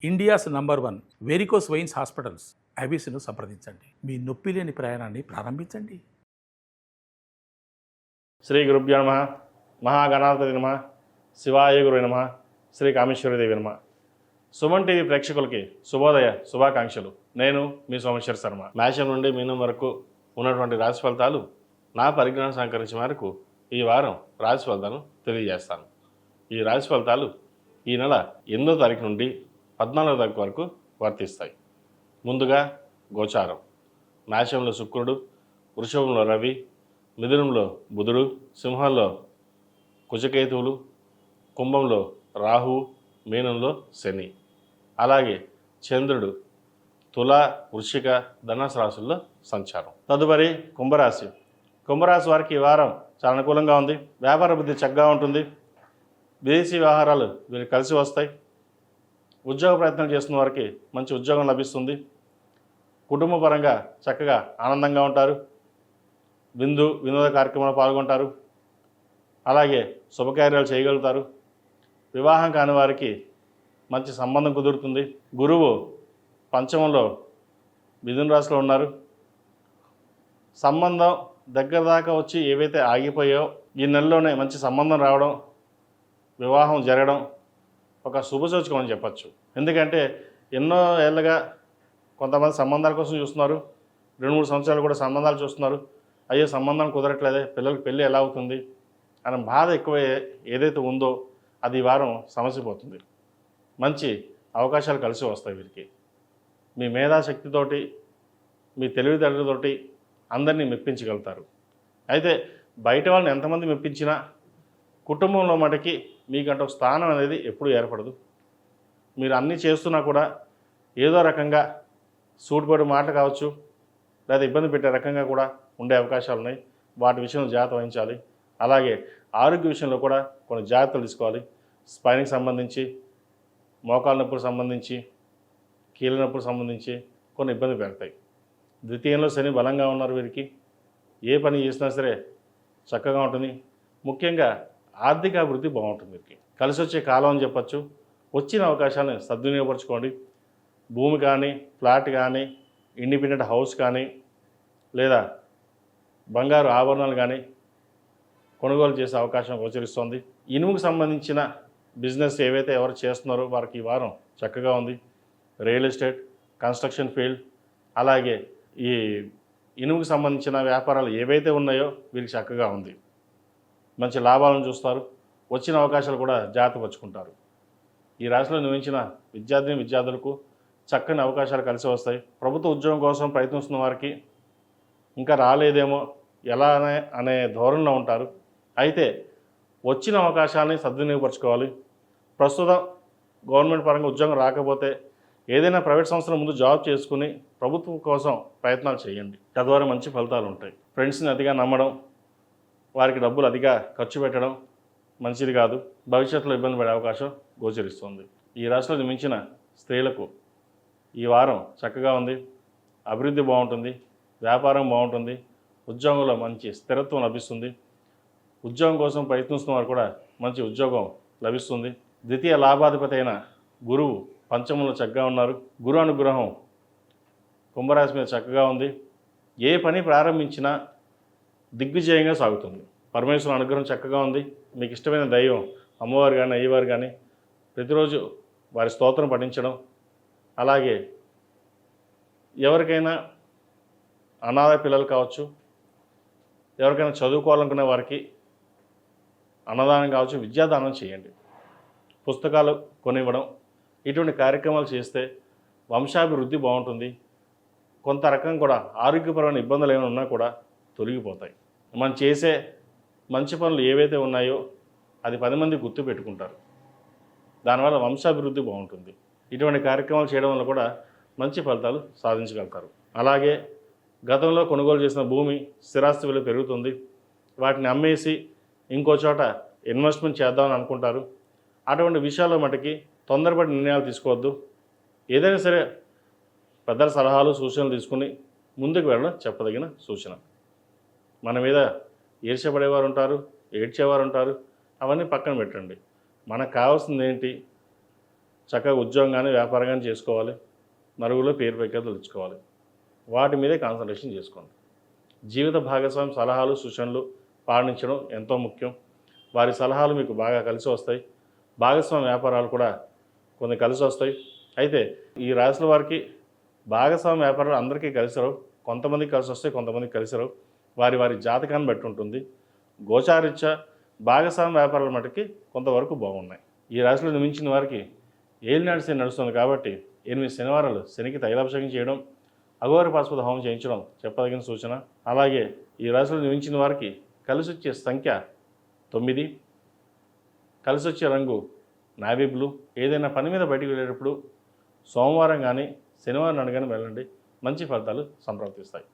India's number 1 varicose veins hospitals ఐబీసీను సంప్రదించండి. మీ నొప్పి లేని ప్రయాణాన్ని ప్రారంభించండి. శ్రీ గురుభ్యో నమః. మహాగణాధిపతి నమః. శివాయ గురు నమః. శ్రీ కామేశ్వరదేవి నమః. సుమన్ టీవీ ప్రేక్షకులకి శుభోదయ శుభాకాంక్షలు. నేను మీ సోమేశ్వర శర్మ. మేషం నుండి మీనం వరకు ఉన్నటువంటి రాశి ఫలితాలు నా పరిజ్ఞానం సహకరించే మేరకు ఈ వారం రాశి ఫలితాలను తెలియజేస్తాను. ఈ రాశి ఫలితాలు ఈ నెల 8వ తారీఖు నుండి 14వ తారీఖు వరకు వర్తిస్తాయి. ముందుగా గోచారం. మేషంలో శుక్రుడు, వృషభంలో రవి, మిథునంలో బుధుడు, సింహంలో కుజకేతువులు, కుంభంలో రాహువు, మీనంలో శని. అలాగే చంద్రుడు తుల, వృశ్చిక, ధనుసు రాశుల్లో సంచారం. తదుపరి కుంభరాశి. కుంభరాశి వారికి ఈ వారం చాలా అనుకూలంగా ఉంది. వ్యాపార బుద్ధి చక్కగా ఉంటుంది. విదేశీ వ్యవహారాలు వీరికి కలిసి వస్తాయి. ఉద్యోగ ప్రయత్నాలు చేస్తున్న వారికి మంచి ఉద్యోగం లభిస్తుంది. కుటుంబ పరంగా చక్కగా ఆనందంగా ఉంటారు. వినోద కార్యక్రమాలు పాల్గొంటారు. అలాగే శుభకార్యాలు చేయగలుగుతారు. వివాహం కాని వారికి మంచి సంబంధం కుదురుతుంది. గురువు పంచమంలో మిథున రాశిలో ఉన్నారు. సంబంధం దగ్గర దాకా వచ్చి ఏవైతే ఆగిపోయాయో ఈ నెలలోనే మంచి సంబంధం రావడం, వివాహం జరగడం ఒక శుభసూచకం అని చెప్పచ్చు. ఎందుకంటే ఎన్నో ఏళ్ళగా కొంతమంది సంబంధాల కోసం చూస్తున్నారు. 2-3 సంవత్సరాలు కూడా సంబంధాలు చూస్తున్నారు. అయ్యో సంబంధం కుదరట్లేదే, పిల్లలకి పెళ్ళి ఎలా అవుతుంది అనే బాధ ఎక్కువ ఏదైతే ఉందో అది ఈ వారం సమస్య పోతుంది. మంచి అవకాశాలు కలిసి వస్తాయి వీరికి. మీ మేధాశక్తితోటి, మీ తెలివితేటలతోటి అందరినీ మెప్పించగలుగుతారు. అయితే బయట వాళ్ళని ఎంతమంది మెప్పించినా కుటుంబంలో మటుకి మీకంటే ఒక స్థానం అనేది ఎప్పుడూ ఏర్పడదు. మీరు అన్నీ చేస్తున్నా కూడా ఏదో రకంగా సూటిపడి మాటలు కావచ్చు, లేదా ఇబ్బంది పెట్టే రకంగా కూడా ఉండే అవకాశాలు ఉన్నాయి. వాటి విషయంలో జాగ్రత్త వహించాలి. అలాగే ఆరోగ్య విషయంలో కూడా కొన్ని జాగ్రత్తలు తీసుకోవాలి. స్పైన్కి సంబంధించి, మోకాళ్ళ నొప్పులకు సంబంధించి, కీళ్ళ నొప్పులకు సంబంధించి కొన్ని ఇబ్బంది పెడతాయి. ద్వితీయంలో శని బలంగా ఉన్నారు. వీరికి ఏ పని చేసినా సరే చక్కగా ఉంటుంది. ముఖ్యంగా ఆర్థిక అభివృద్ధి బాగుంటుంది. వీరికి కలిసి వచ్చే కాలం అని చెప్పచ్చు. వచ్చిన అవకాశాలను సద్వినియోగపరచుకోండి. భూమి కానీ, ఫ్లాట్ కానీ, ఇండిపెండెంట్ హౌస్ కానీ, లేదా బంగారు ఆభరణాలు కానీ కొనుగోలు చేసే అవకాశం గోచరిస్తోంది. ఇనుముకు సంబంధించిన బిజినెస్ ఏవైతే ఎవరు చేస్తున్నారో వారికి ఈ వారం చక్కగా ఉంది. రియల్ ఎస్టేట్, కన్స్ట్రక్షన్ ఫీల్డ్, అలాగే ఈ ఇనుముకు సంబంధించిన వ్యాపారాలు ఏవైతే ఉన్నాయో వీరికి చక్కగా ఉంది. మంచి లాభాలను చూస్తారు. వచ్చిన అవకాశాలు కూడా జాగ్రత్తపరుచుకుంటారు. ఈ రాశిలో నివసించిన విద్యార్థులకు చక్కని అవకాశాలు కలిసి వస్తాయి. ప్రభుత్వ ఉద్యోగం కోసం ప్రయత్నిస్తున్న వారికి ఇంకా రాలేదేమో ఎలా అనే ధోరణిలో ఉంటారు. అయితే వచ్చిన అవకాశాలని సద్వినియోగపరచుకోవాలి. ప్రస్తుతం గవర్నమెంట్ పరంగా ఉద్యోగం రాకపోతే ఏదైనా ప్రైవేట్ సంస్థల ముందు జాబ్ చేసుకుని ప్రభుత్వం కోసం ప్రయత్నాలు చేయండి. తద్వారా మంచి ఫలితాలు ఉంటాయి. ఫ్రెండ్స్ని అతిగా నమ్మడం, వారికి డబ్బులు అధిగా ఖర్చు పెట్టడం మంచిది కాదు. భవిష్యత్తులో ఇబ్బంది పడే అవకాశం గోచరిస్తుంది. ఈ రాశిలో మించిన స్త్రీలకు ఈ వారం చక్కగా ఉంది. అభివృద్ధి బాగుంటుంది. వ్యాపారం బాగుంటుంది. ఉద్యోగంలో మంచి స్థిరత్వం లభిస్తుంది. ఉద్యోగం కోసం ప్రయత్నిస్తున్న వారు కూడా మంచి ఉద్యోగం లభిస్తుంది. ద్వితీయ లాభాధిపతి అయిన గురువు పంచమంలో చక్కగా ఉన్నారు. గురు అనుగ్రహం కుంభరాశి మీద చక్కగా ఉంది. ఏ పని ప్రారంభించినా దిగ్విజయంగా సాగుతుంది. పరమేశ్వరుని అనుగ్రహం చక్కగా ఉంది. మీకు ఇష్టమైన దైవం అమ్మవారు కానీ, అయ్యవారు కానీ ప్రతిరోజు వారి స్తోత్రం పఠించడం, అలాగే ఎవరికైనా అనాథ పిల్లలు కావచ్చు, ఎవరికైనా చదువుకోవాలనుకునే వారికి అన్నదానం కావచ్చు, విద్యాదానం చేయండి. పుస్తకాలు కొనివ్వడం, ఇటువంటి కార్యక్రమాలు చేస్తే వంశాభివృద్ధి బాగుంటుంది. కొంత రకం కూడా ఆరోగ్యపరమైన ఇబ్బందులు ఏమైనా ఉన్నా కూడా తొలగిపోతాయి. మనం చేసే మంచి పనులు ఏవైతే ఉన్నాయో అది 10 మంది గుర్తు పెట్టుకుంటారు. దానివల్ల వంశాభివృద్ధి బాగుంటుంది. ఇటువంటి కార్యక్రమాలు చేయడం వల్ల కూడా మంచి ఫలితాలు సాధించగలుగుతారు. అలాగే గతంలో కొనుగోలు చేసిన భూమి, స్థిరాస్తి విలువ పెరుగుతుంది. వాటిని అమ్మేసి ఇంకో చోట ఇన్వెస్ట్మెంట్ చేద్దామని అనుకుంటారు. అటువంటి విషయాల్లో మటుకి తొందరపడి నిర్ణయాలు తీసుకోవద్దు. ఏదైనా సరే పెద్దల సలహాలు, సూచనలు తీసుకుని ముందుకు వెళ్ళడం చెప్పదగిన సూచన. మన మీద ఈర్ష్యపడేవారు ఉంటారు, ఏడ్చేవారు ఉంటారు. అవన్నీ పక్కన పెట్టండి. మనకు కావాల్సింది ఏంటి? చక్కగా ఉద్యోగం కానీ వ్యాపారం కానీ చేసుకోవాలి, నలుగురిలో పేరు ప్రఖ్యాతులు తెచ్చుకోవాలి. వాటి మీదే కాన్సన్ట్రేషన్ చేసుకోండి. జీవిత భాగస్వామి సలహాలు సూచనలు పాటించడం ఎంతో ముఖ్యం. వారి సలహాలు మీకు బాగా కలిసి వస్తాయి. భాగస్వామి వ్యాపారాలు కూడా కొన్ని కలిసి వస్తాయి. అయితే ఈ రాశుల వారికి భాగస్వామి వ్యాపారాలు అందరికీ కలిసి రావు. కొంతమందికి కలిసి వస్తాయి, కొంతమందికి కలిసి రావు. వారి వారి జాతకాన్ని బట్టి ఉంటుంది. గోచారీత్యా భాగస్వామి వ్యాపారాల మటుకి కొంతవరకు బాగున్నాయి. ఈ రాశిలో నిర్మించిన వారికి ఏలినాటి శని నడుస్తుంది కాబట్టి 8 శనివారాలు శనికి తైలాభిషేకం చేయడం, అఘోర పాశుపత హోమం చేయించడం చెప్పదగిన సూచన. అలాగే ఈ రాశిలో నిర్మించిన వారికి కలిసి వచ్చే సంఖ్య 9, కలిసి వచ్చే రంగు నావీ బ్లూ. ఏదైనా పని మీద బయటికి వెళ్ళేటప్పుడు సోమవారం కానీ శనివారం నాడు కానీ వెళ్ళండి, మంచి ఫలితాలు సంప్రాప్తిస్తాయి.